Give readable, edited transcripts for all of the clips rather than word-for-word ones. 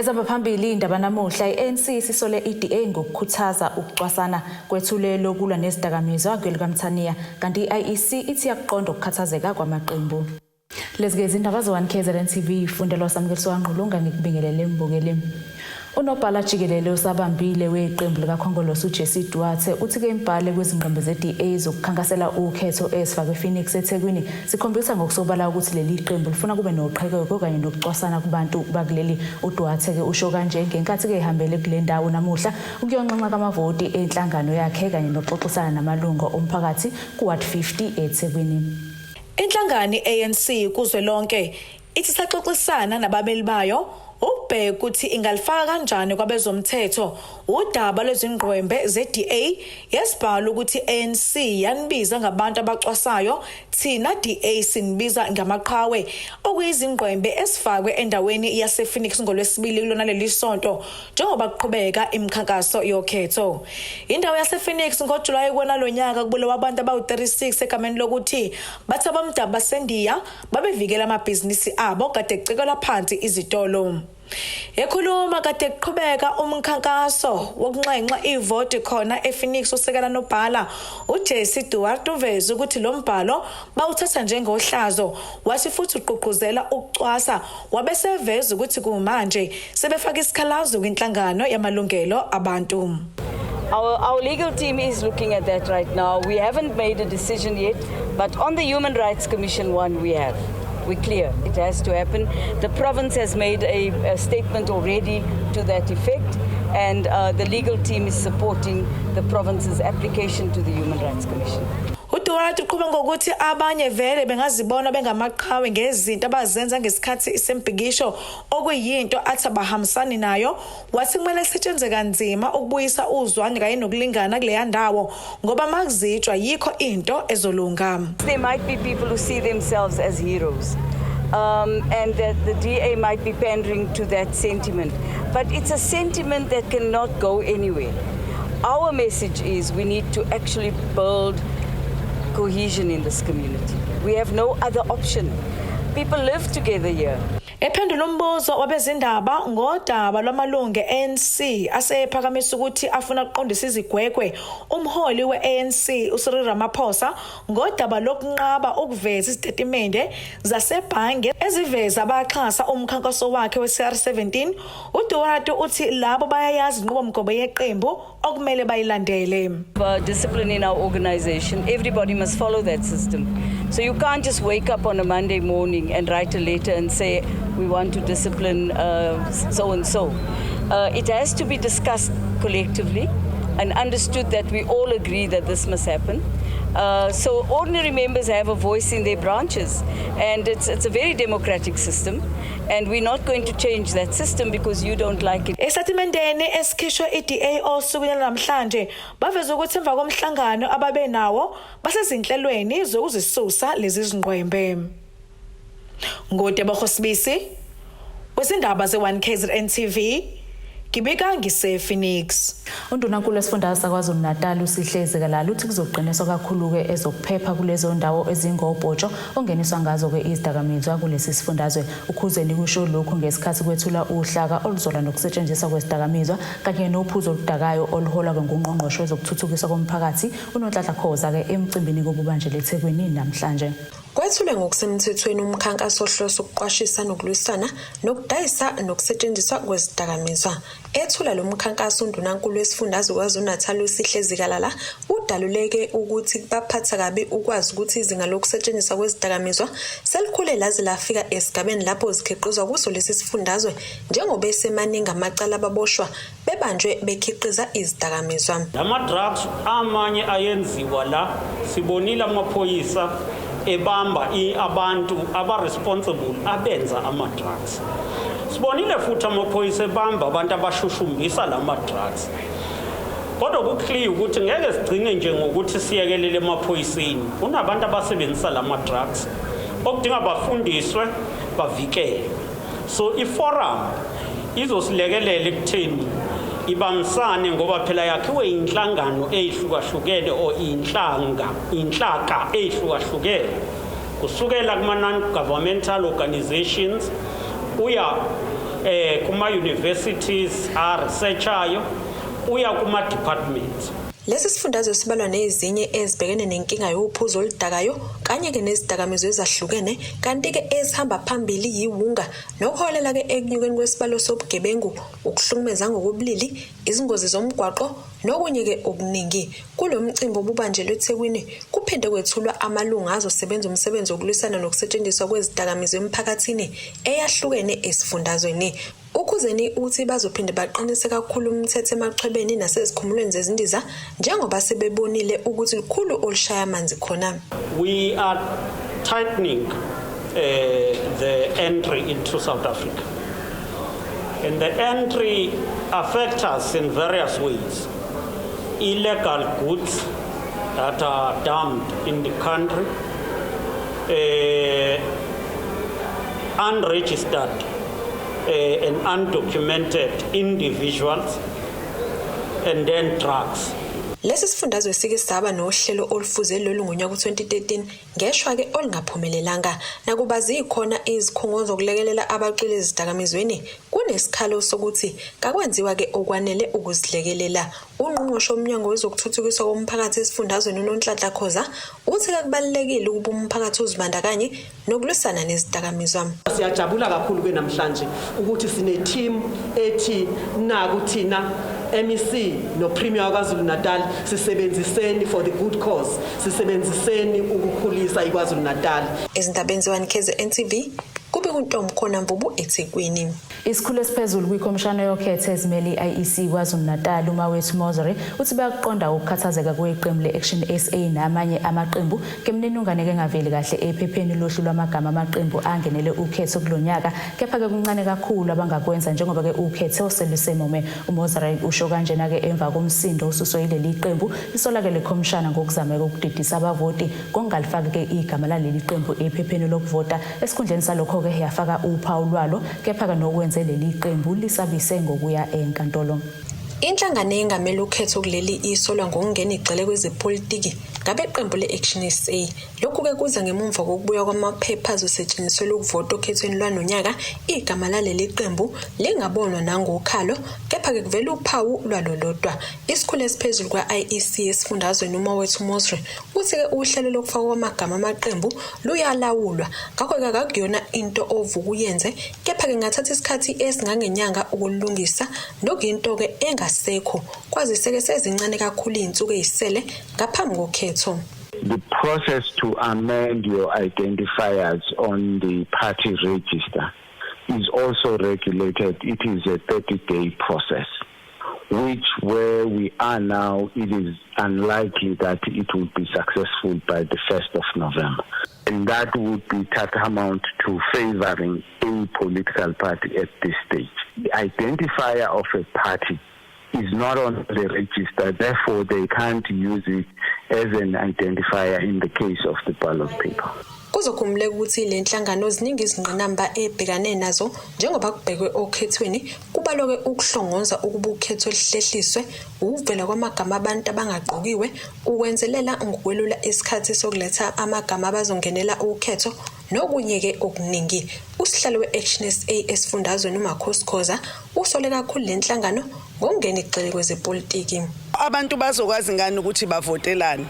Ezabaphambili indaba namuhla i-ANC isisole i-DA ngokukhuthaza ukucwasana Kwethulwe lokulwa nezidakamizwa kwelikaMthaniya kanti i-IEC ithi yaqonda ukukhathazeka kwamaqembu. Lezi izindaba ze-1KZNTV ifundelwa samukeliso wanqulunga ngikubingelele mbongele. Unobhala jikelele usabambile weqembu likakhongolose uJesse Duarte uthi ke imbhale kwezingqembe ze-DA zokukhankasela ukhetho esifakwe ePhoenix eThekwini sikhombisa ngokusobala ukuthi leli qembu lifuna kube noqhekeko kanye nokucwasana kubantu bakuleli. uDuarte ke usho kanje ngenkathi ke ehambele kule ndawo namuhla ukuyonxenxa kamavoti enhlangano yakhe kanye nokuxoxisana namalungu omphakathi kuWard 50 eThekwini. Inhlangano i-ANC kuzwelonke ithi saxoxisana nabameli bayo ubheka ukuthi ingalifaka kanjani kwabezomthetho udaba lwezingqwembe ze-DA yesibhala ukuthi ANC yanibiza ngabantu abacwasayo thina DA sinibiza ngamaqhawe okuyizingqwembe esifakwe endaweni yasePhoenix ngolwesibili kulona leli sonto njengoba kuqhubeka imikhankaso yokhetho. Indawo yasePhoenix ngoJulayi kwalonyaka kubulawa abantu abawu-36 egameni lokuthi bathi abamdaba baseNdiya babevikela amabhizinisi abo kade kucikelwa phansi izitolo. Ekhuluma kade kuqhubeka umkhankaso wokunxenxa ivoti khona ePhoenix usekela nobhala uJesse Duarte uveza ukuthi lo mbhalo bawuthatha njengohlazo wathi futhi uqhuquzela ukucwasa wabeseveza ukuthi kumanje sebefaka isikhalazo kwinhlangano yamalungelo abantu. Our legal team is looking at that right now. We haven't made a decision yet, but on the Human Rights Commission one we have. We're clear. It has to happen. The province has made a statement already to that effect, and the legal team is supporting the province's application to the Human Rights Commission. uDuarte uqhubeka ngokuthi abanye vele bengazibona bengamaqhawe ngezinto abazenza ngesikhathi isembhikisho okuyinto athi abahambisani nayo wathi kumele sisetshenzwe kanzima ukubuyisa uzwani kanye nokulingana kuleya ndawo ngoba makuzitshwa yikho into ezolunga. There might be people who see themselves as heroes, and that the DA might be pandering to that sentiment, but it's a sentiment that cannot go anywhere. Our message is we need to actually build cohesion in this community. We have no other option. People live together here. Ephendula umbuzo wabezindaba ngodaba lwamalungu e-ANC asephakamisa ukuthi afuna ukuqondisa izigwegwe umholi we-ANC uCyril Ramaphosa ngodaba lokunqaba ukuveza izitatimende zasebhange eziveza abaxhasa umkhankaso wakhe we-CR17. uDuarte uthi labo bayayazi inqubomgomo yeqembu okumele bayilandele. Discipline in our organization, everybody must follow that system. So you can't just wake up on a Monday morning and write a letter and say we want to discipline so and so. It has to be discussed collectively and understood that we all agree that this must happen. So ordinary members have a voice in their branches, and it's a very democratic system, and we're not going to change that system because you don't like it. Esatimenteni esikhishwe i-DA osukwini namhlanje baveza ukuthi emva komhlangano ababenawo basezinhlelweni zokuzisusa lezi zingqwembe. Ngodeba Khosibisi wezindaba ze-1KZNTV Kibika ngise-Phoenix. Undunankulu wesifundazwe saKwaZulu-Natal uSihlezi Kalala uthi kuzoqiniswa kakhulu-ke ezokuphepha kulezo ndawo ezingobhotsho ongeniswa ngazo-ke izidakamizwa kulesi sifundazwe. uKhuzeni kusho lokhu ngesikhathi kwethula uhlaka oluzola nokusetshenziswa kwezidakamizwa kanye nophuzo oludakayo oluholwa ngungqongqoshe wezokuthuthukiswa komphakathi uNonhlanhla Khoza-ke emcimbini kobubanjele eThekwini namhlanje. Kwethulwe ngokusemthethweni umkhankaso ohloso ukuqwashisa nokulwisana nokudayisa nokusetshenziswa kwezidakamizwa. Ethula lo mkhankaso undunankulu wesifundazwe kwaZulu-Natal uSihlezi Kalala udaluleke ukuthi baphatha kabi ukwazi ukuthi izinga lokusetshenziswa kwezidakamizwa selikhule laze lafika esigabeni lapho zikhiqizwa kuso lesi sifundazwe njengoba esemaningi amacala ababoshwa bebanjwe bekhiqiza izidakamizwa. Lama-drugs amanye ayenziwa la sibonile amaphoyisa ebamba abantu aba-responsible abenza ama-drugs. Sibonile futhi amaphoyisa ebamba abantu abashushumbisa lama-drugs. Kodwa kuclear ukuthi ngeke sigcine nje ngokuthi siyekelele emaphoyiseni. Kunabantu abasebenzisa lama-drugs okudinga bafundiswe bavikele. So iforum izosilekelela ekutheni ibambisane ngoba phela yakhiwe inhlangano ezihlukahlukene o inhlaka ezihlukahlukene kusukela kuma non-governmental organizations uya kuma universities researchayo uya kuma departments. Lesi sifundazwe sibalwa nezinye ezibhekene nenkinga yophuzo oludakayo kanye ke nezidakamizwa ezahlukene kanti ke ezihamba phambili yiwunga nokuholela ke ekunyukeni kwesibalo sobugebengu ukuhlukumeza ngokubulili izingozi zomgwaqo nokunye ke okuningi kulo mcimbi obubanjelwe eThekwini kuphinde kwethulwa amalunga azosebenza umsebenzi wokulwisana nokusetshenziswa kwezidakamizwa emphakathini eyahlukene esifundazweni. Ukuzeni uthi bazophinde baqinise kakhulu umthetho emachwebeni nasezikhumulweni zezindiza njengoba sebebonile ukuthi likhulu olushaya amanzi khona. We are tightening the entry into South Africa. And the entry affects us in various ways. Illegal goods that are dumped in the country, unregistered and undocumented individuals, and then drugs. Lesi sifundazwe sike saba nohlelo olufuze lolu ngonyaka u2013 ngeshwa ke olingaphumelelanga nakuba zikhona izikhungo zokulekelela abaqili ezidakamizweni kunesikhalo sokuthi kakwenziwa ke okwanele ukuzihlekelela. Ungqongqoshe omnyango wezokuthuthukiswa komphakathi esifundazweni uNonhlanhla Khoza uthi kubalulekile ukuba umphakathi uzibandakanye nokulwisana nezidakamizwa. Siyajabula kakhulu ke namhlanje ukuthi sine team ethi naku thina MEC no Premier kwaZulu Natal sisebenziseni for the good cause, sisebenziseni ukukhulisa iKwaZulu Natal. Ezindabeni ze1KZNTV kube kuntombi khona Mvubu eThekwini. Isikhulu esiphezulu kwikhomishana yokhetho ezimele i-IEC kwaZulu Natal umawethu Mozari uthi bayaqonda ukukhathazeka kweqembu le-Action SA namanye amaqembu kemninungane engaveli kahle ephepheni lohlu lwamagama amaqembu angenele ukhetho kulonyaka kepha ke kuncane kakhulu abangakwenza njengoba ke ukhetho selusemome. uMozari usho kanjena ke emva komsindo ususwe ileli qembu Isola ke lekhomishana ngokuzameka ukudidisa abavoti kongalifaka ke igama laleli qembu ephepheni lokuvota esikhundleni salokho ke yafaka uphawu lwalo kepha ke nokwenza leli qembu lisabise ngokuya enkantolo. Inhlangano engamele ukhetho kuleli Isola ngokungena igcele kwezepolitiki ngabe iqembu le-Action SA. Lokhu ke kuza ngemuva kokubuya kwamaphepha azosetshenziswa ukuvota okhethweni lwanonyaka igama laleli qembu lingabonwa nangokhalo kepha ke kuvela uphawu lwalo lodwa. Isikhulu esiphezulu kwa-IEC esifundazweni umawethu Mozari uthi ke uhlelo lokufaka kwamagama amaqembu luyalawulwa ngakho ke akuyona into ovuka uyenze kepha ke ngathatha isikhathi esingangenyanga ukulungisa nokuyinto ke engasekho kwazise ke sezincane kakhulu izinsuku ezisele ngaphambi kokhetho. The process to amend your identifiers on the party register is also regulated. It is a 30-day process, which where we are now, it is unlikely that it will be successful by the 1st of November. And that would be tantamount to favoring a political party at this stage. The identifier of a party is not on the register, therefore they can't use it as an identifier in the case of the ballot paper. Kuzokhumule ukuthi le nhlangano ziningi izingqinamba ebhekane nazo njengoba kubhekwe okhethweni kubaloke ukuhlongonza ukuba ukhetho lihlehliswe ukuvela kwamagama abantu abangaqokiwe ukwenzelela ngokwelula isikhathi sokuletha amagama abazongenela ukhetho nokunye ke okuningi. Usihlalo we-Action SA esifundazweni uMakhosi Khoza usole kakhulu le nhlangano ngokungena igcele kwezepolitiki. Abantu bazokwazi ngani ukuthi bavotelane?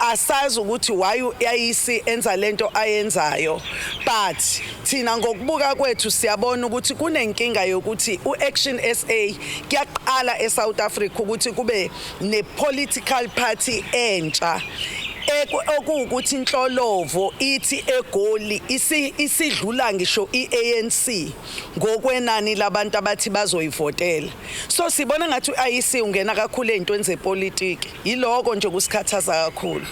Asazi ukuthi why uIEC enza lento ayenzayo, but thina ngokubuka kwethu siyabona ukuthi kunenkinga yokuthi uAction SA kuyaqala eSouth Africa ukuthi kube nepolitical party entsha okuwukuthi inhlolovo ithi egoli isidlula ngisho iANC ngokwenani labantu abathi bazoyivotela. So sibona ngathi uIEC ungena kakhulu ezintweni zepolitiki, yiloko nje kusikhathaza kakhulu.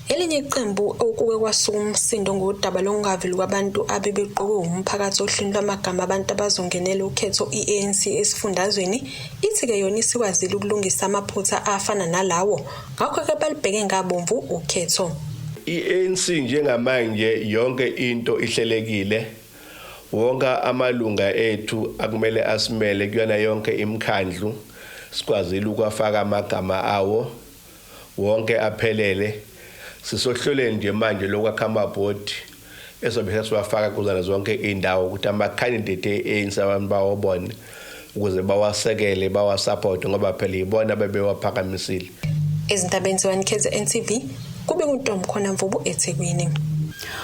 Elinye iqembu okuke kwasuka umsindo ngodaba lokungaveli kwabantu abebeqokwe umphakathi ohlwini lwamagama abantu abazongenela ukhetho iANC esifundazweni ithi ke yona isikwazile ukulungisa amaphutha afana nalawo ngakho ke balibheke ngabomvu ukhetho. iANC njengamanje yonke into ihlelekile, wonke amalunga ethu akumele asimele kuyona yonke imikhandlu sikwazile ukwafaka amagama awo wonke aphelele. Sisohloleni nje manje lokwakha amabhodi esobe sesiwafaka kuzona zonke indawo ukuthi ama-candidate e-ANC abantu bawobone ukuze bawasekele bawasupport ngoba phela ibona bebewaphakamisile. Ezintabeni ze-1KZNTV kube kuntombi khona Mvubu eThekwini.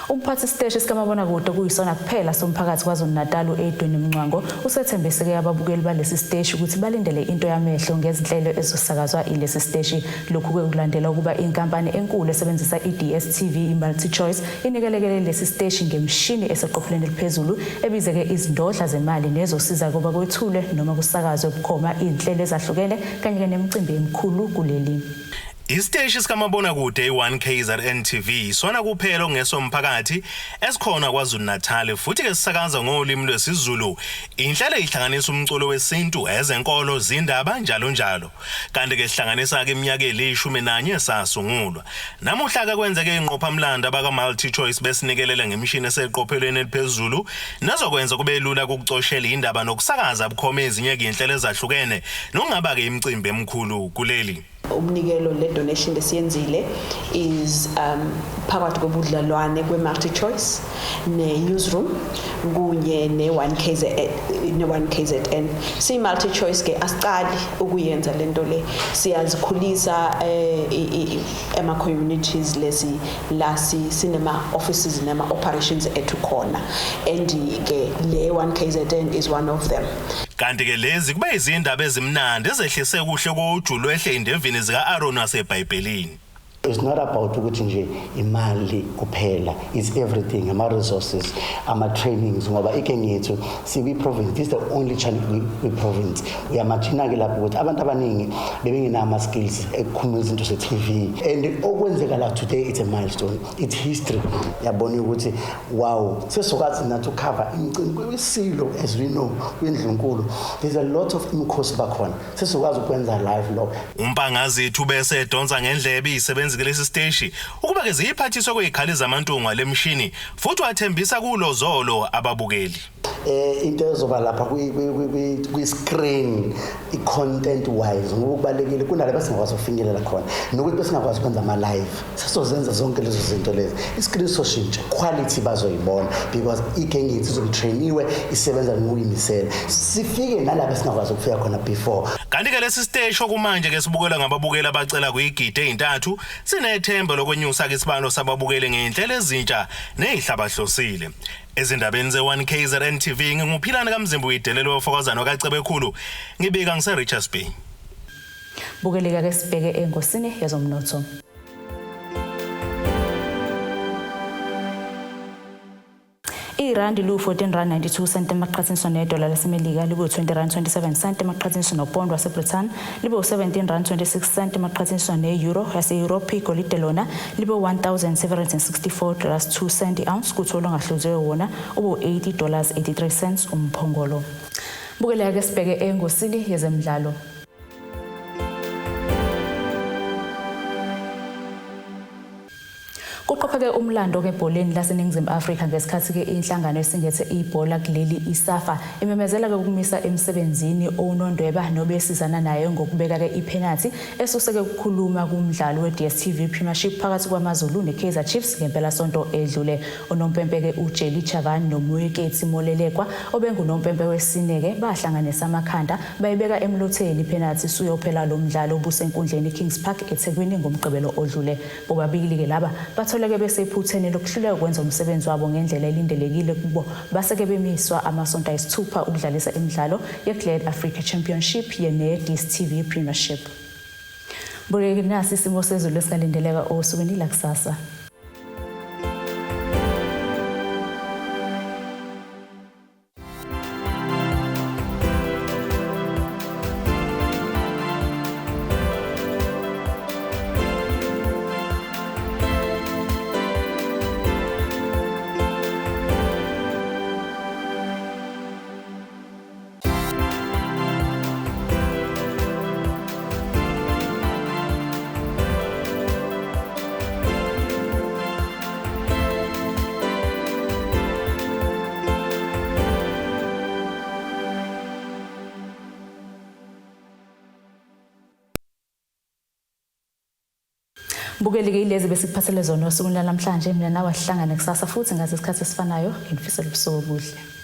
Umphathi siteshi sikamabonakude kuyisona kuphela somphakathi KwaZulu-Natal uEdwin Mncwango usethembiseke ababukeli balesi siteshi ukuthi balindele into yamehlo ngezinhlelo ezosakazwa ilesi siteshi. Lokhu kulandela ukuba inkampani enkulu esebenzisa iDStv iMultichoice inikelekele lesi siteshi ngemshini eseqophelweni eliphezulu ebizeke izindodla zemali nezosiza kuba Kwethulwe noma kusakazwe bukhoma izinhlelo ezahlukene kanye nemicimbi emikhulu kuleli. Isiteshi sikamabonakude i-1KZNTV sona kuphela ongesomphakathi esikhona KwaZulu-Natal futhi ke sisakaza ngolimi lwesiZulu. Inhlelo ihlanganisa umculo wesintu, ezenkolo, zindaba njalo njalo. Kanti ke sihlanganisa ke iminyaka eli-11 esasungulwa. Namuhla ke kwenzeke inqophamlando abaka-Multichoice besinikelela ngemishini eseqophelweni eliphezulu nezokwenza kube lula ukucoshela indaba nokusakaza bukhoma ezinye izinhlelo ezahlukene nokungaba ke imicimbi emikhulu kuleli. Umnikelo le donation lesiyenzile is phakathi kobudlalwane kweMultichoice ne-newsroom kunye ne-1KZN. Si-Multichoice ke asiqali ukuyenza lento le, siyazikhulisa ema-communities lesi la sinema-offices nema-operations ethu khona, and ke le 1KZN is one of them. Kanti ke lezi kube izindaba ezimnandi ezehlise kuhle kojulo ehle indevini zika-Aaron waseBhayibhelini. It's not about ukuthi nje imali kuphela, it's everything, ama-resources, ama-trainings, ngoba ikenye yethu siyi-province, this is the only challenge we-province. Uyamagina ke lapho ukuthi abantu abaningi bebengenayo ama-skills ekukhuluma izinto ze-TV, and okwenzeka la today, it's a milestone, it's history. Yabona ukuthi wow, sesokwazi nathi ukhava imicimbi wesilo, as we know, kwindlunkulu there's a lot of imikhosi bakhona, sesokwazi ukwenza live lo. Umpangazi ethu bese edonsa ngendlebe isebenzi kulesi siteshi ukuba ke ziyiphathiswa kwezikhali zamantungu lemshini futhi wathembisa kulo zolo ababukeli. Into ezoba lapha kwi-screen i-content wise ngokubalekile kunalabo singakwazi ukufinyelela khona nokuthi besingakwazi ukwenza ama-live, sesozenza zonke lezo zinto lezi. I-screen soshintsha, quality bazoyibona because igenge yethu izobe-trainiwe isebenza ngokuyimisela, sifike nalabo singakwazi ukufika khona before. Kanti ke lesi siteshi okumanje ke sibukela ngababukeli abacela kuyigidi ezintathu sinethemba lokwenyusa ke isibalo sababukeli ngeinhlelo ezintsha nezihlabahlosile. Ezindabeni ze-1KZNTV nginguphilana kaMzimba uyidelelo wofokazana kaCebekhulu ngibika ngise-Richards Bay. Bukeleka ke sibheke engosini yezomnotho. Irandi lu-14.92 emaqhathaniswa nedola laseMelika libe u-20.27 emaqhathaniswa nopond waseBrithani libe u-17.26 emaqhathaniswa ne-euro yase-Europe. Igolide lona libe $1,764.02 i-ounce kutholo ngahluziwe wona ube $80.83 umphongolo. Bukeleka ke sibheke engosini yezemidlalo. Kuqopheke umlando kebholeni laseNingizimu Afrika ngesikhathi ke inhlangano esingethe ibhola kuleli ISAFA imemezela ke ukumisa emsebenzini onondweba nobesizana naye ngokubeka ke ipenalty esuseke ukukhuluma kumdlalo weDStv Premiership phakathi kwaMaZulu neKaizer Chiefs ngempela sonto edlule. Unompempe ke uJelly Chavani noMoyeketi Molelekwa obengunompempe wesineke bahlanganisa amakhanda bayibeka emlotheni ipenalty suyophela lo mdlalo obusenkundleni Kings Park eThekwini ngomgqibelo odlule. Bobabili ke laba batholeke bese iphutheni lokuhluleka ukwenza umsebenzi wabo ngendlela elindelekile kubo baseke bemiswa amasonto ayisithupha ukudlalisa imidlalo yeGlad Africa Championship yeDStv Premiership. Bukeke nasi isimo sezulu esikalindeleka osukwini lakusasa. Mbukeli-ke ilezi besikuphathele zona osukwini namhlanje mina nawe sihlangane kusasa futhi ngaze isikhathi esifanayo ngifisela ubusuku obuhle.